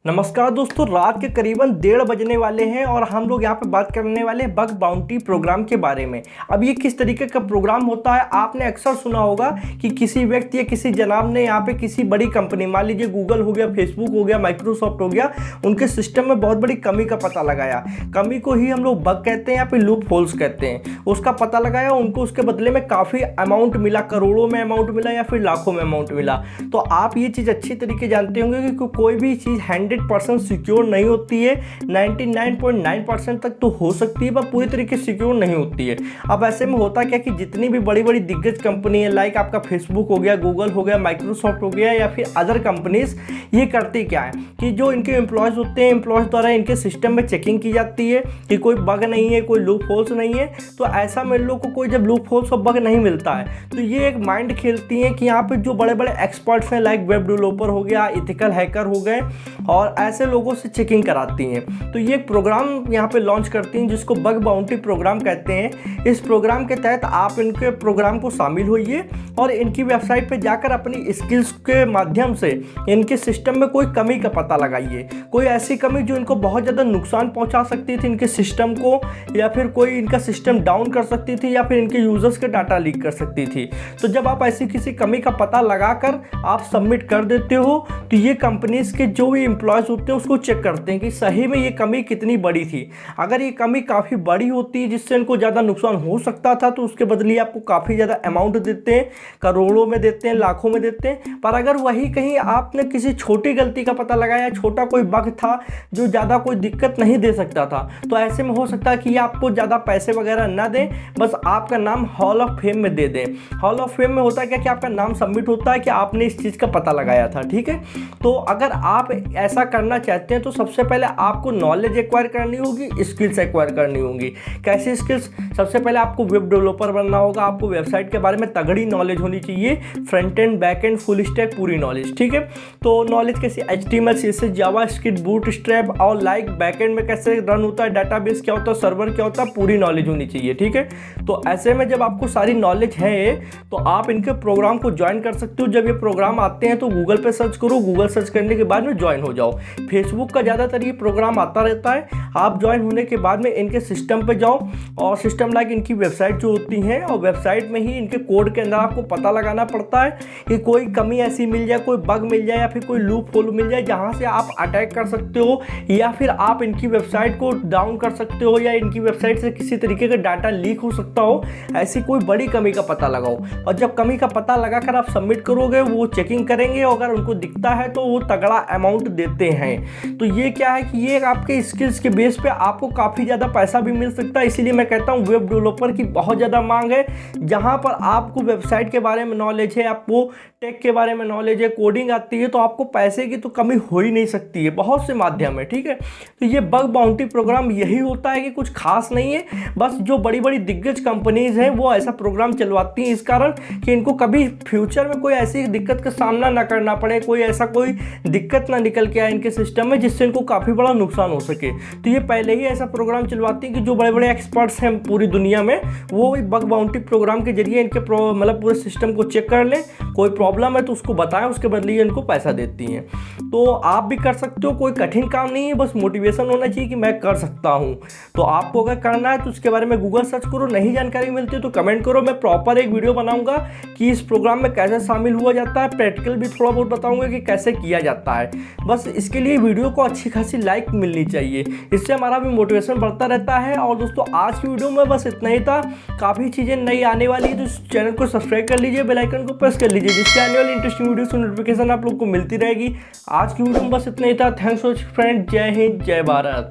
नमस्कार दोस्तों, रात के करीबन 1:30 बजने वाले हैं और हम लोग यहाँ पे बात करने वाले हैं बग बाउंटी प्रोग्राम के बारे में। अब ये किस तरीके का प्रोग्राम होता है, आपने अक्सर सुना होगा कि किसी व्यक्ति या किसी जनाब ने यहाँ पे किसी बड़ी कंपनी, मान लीजिए गूगल हो गया, फेसबुक हो गया, माइक्रोसॉफ्ट हो गया, उनके सिस्टम में बहुत बड़ी कमी का पता लगाया। कमी को ही हम लोग बग कहते हैं या फिर लूप होल्स कहते हैं। उसका पता लगाया, उनको उसके बदले में काफ़ी अमाउंट मिला, करोड़ों में अमाउंट मिला या फिर लाखों में अमाउंट मिला। तो आप ये चीज़ अच्छी तरीके जानते होंगे कि कोई भी चीज़ 100% सिक्योर नहीं होती है। 99.9% तक तो हो सकती है, पर पूरी तरीके से सिक्योर नहीं होती है। अब ऐसे में होता क्या कि जितनी भी बड़ी बड़ी दिग्गज कंपनी है, लाइक आपका फेसबुक हो गया, गूगल हो गया, माइक्रोसॉफ्ट हो गया या फिर अदर कंपनीज, ये करती क्या है कि जो इनके एम्प्लॉयज़ होते हैं, एम्प्लॉयज़ द्वारा इनके सिस्टम में चेकिंग की जाती है कि कोई बग नहीं है, कोई लूप होल्स नहीं है। तो ऐसा में लोग को कोई जब लूप होल्स और बग नहीं मिलता है तो ये एक माइंड खेलती हैं कि यहाँ पे जो बड़े बड़े एक्सपर्ट्स हैं, लाइक वेब डेवलपर हो गया, इथिकल हैकर हो गए, और ऐसे लोगों से चेकिंग कराती हैं। तो ये एक प्रोग्राम यहाँ पे लॉन्च करती हैं जिसको बग बाउंटी प्रोग्राम कहते हैं। इस प्रोग्राम के तहत आप इनके प्रोग्राम को शामिल होइए और इनकी वेबसाइट पे जाकर अपनी स्किल्स के माध्यम से इनके सिस्टम में कोई कमी का पता लगाइए। कोई ऐसी कमी जो इनको बहुत ज़्यादा नुकसान पहुँचा सकती थी इनके सिस्टम को, या फिर कोई इनका सिस्टम डाउन कर सकती थी, या फिर इनके यूज़र्स के डाटा लीक कर सकती थी। तो जब आप ऐसी किसी कमी का पता लगाकर आप सबमिट कर देते हो तो ये कंपनीज के जो भी एम्प्लॉयज़ होते हैं उसको चेक करते हैं कि सही में ये कमी कितनी बड़ी थी। अगर ये कमी काफ़ी बड़ी होती है जिससे इनको ज़्यादा नुकसान हो सकता था तो उसके बदले आपको काफ़ी ज़्यादा अमाउंट देते हैं, करोड़ों में देते हैं, लाखों में देते हैं। पर अगर वही कहीं आपने किसी छोटी गलती का पता लगाया, छोटा कोई बग था जो ज़्यादा कोई दिक्कत नहीं दे सकता था, तो ऐसे में हो सकता है कि ये आपको ज़्यादा पैसे वगैरह ना दें, बस आपका नाम हॉल ऑफ फेम में दे दें। हॉल ऑफ फेम में होता है क्या कि आपका नाम सबमिट होता है कि आपने इस चीज़ का पता लगाया था। ठीक है, तो अगर आप ऐसा करना चाहते हैं तो सबसे पहले आपको नॉलेज एक्वायर करनी होगी, स्किल्स एक्वायर करनी होंगी। कैसी स्किल्स? सबसे पहले आपको वेब डेवलपर बनना होगा, आपको वेबसाइट के बारे में तगड़ी नॉलेज होनी चाहिए, front end, back and, full stack, पूरी नॉलेज। ठीक है, तो नॉलेज कैसी? HTML, CSS, जावास्क्रिप्ट, बूटस्ट्रैप और लाइक बैक एंड में कैसे रन होता है, डाटाबेस क्या होता है, सर्वर क्या होता है, पूरी नॉलेज होनी चाहिए। ठीक है, तो ऐसे में जब आपको सारी नॉलेज है तो आप इनके प्रोग्राम को ज्वाइन कर सकते हो। जब ये प्रोग्राम आते हैं तो गूगल पे सर्च करो, गूगल सर्च करने के बाद में ज्वाइन हो जाओ। फेसबुक का ज़्यादातर ये प्रोग्राम आता रहता है। आप ज्वाइन होने के बाद में इनके सिस्टम पे जाओ और सिस्टम लाइक इनकी वेबसाइट जो होती हैं, और वेबसाइट में ही इनके कोड के अंदर आपको पता लगाना पड़ता है कि कोई कमी ऐसी मिल जाए, कोई बग मिल जाए या फिर कोई लूप होल मिल जाए जहाँ से आप अटैक कर सकते हो, या फिर आप इनकी वेबसाइट को डाउन कर सकते हो, या इनकी वेबसाइट से किसी तरीके का डाटा लीक हो सकता हो। ऐसी कोई बड़ी कमी का पता लगाओ, और जब कमी का पता लगाकर आप सबमिट करोगे वो चेकिंग करेंगे, और अगर उनको दिखता है तो वो तगड़ा अमाउंट देते हैं। तो ये क्या है कि ये आपके स्किल्स के बेस पे आपको काफ़ी ज़्यादा पैसा भी मिल सकता है। इसीलिए मैं कहता हूँ वेब डेवलपर की बहुत ज़्यादा मांग है। जहाँ पर आपको वेबसाइट के बारे में नॉलेज है, आपको टेक के बारे में नॉलेज है, कोडिंग आती है, तो आपको पैसे की तो कमी हो ही नहीं सकती है। बहुत से माध्यम है। ठीक है, तो ये बग बाउंटी प्रोग्राम यही होता है कि कुछ खास नहीं है, बस जो बड़ी बड़ी दिग्गज कंपनीज हैं वो ऐसा प्रोग्राम चलवाती हैं इस कारण कि इनको कभी फ्यूचर में कोई ऐसी दिक्कत का सामना ना करना पड़े, कोई ऐसा कोई दिक्कत ना निकल के आए इनके सिस्टम में जिससे इनको काफ़ी बड़ा नुकसान हो सके। तो ये पहले ही ऐसा प्रोग्राम चलवाती हैं कि जो बड़े बड़े एक्सपर्ट्स हैं पूरी दुनिया में, वो बग बाउंटी प्रोग्राम के जरिए इनके मतलब पूरे सिस्टम को चेक कर लें, कोई प्रॉब्लम है तो उसको बताएं, उसके बदले इनको पैसा देती हैं। तो आप भी कर सकते हो, कोई कठिन काम नहीं है, बस मोटिवेशन होना चाहिए कि मैं कर सकता हूँ। तो आपको अगर करना है तो उसके बारे में गूगल सर्च करो, नहीं जानकारी मिलती है तो कमेंट करो, मैं प्रॉपर एक वीडियो बनाऊंगा कि इस प्रोग्राम में कैसे शामिल हुआ जाता है, प्रैक्टिकल भी थोड़ा बहुत बताऊंगा कि कैसे किया जाता है। बस इसके लिए वीडियो को अच्छी खासी लाइक मिलनी चाहिए, इससे हमारा भी मोटिवेशन बढ़ता रहता है। और दोस्तों आज की वीडियो में बस इतना ही था। काफ़ी चीज़ें नई आने वाली है तो इस चैनल को सब्सक्राइब कर लीजिए, बेल आइकन को प्रेस कर लीजिए, जिससे आने वाली इंटरेस्टिंग वीडियो की नोटिफिकेशन आप लोग को मिलती रहेगी। आज की वीडियो में बस इतना ही था। Thanks for friend. जय हिंद, जय भारत।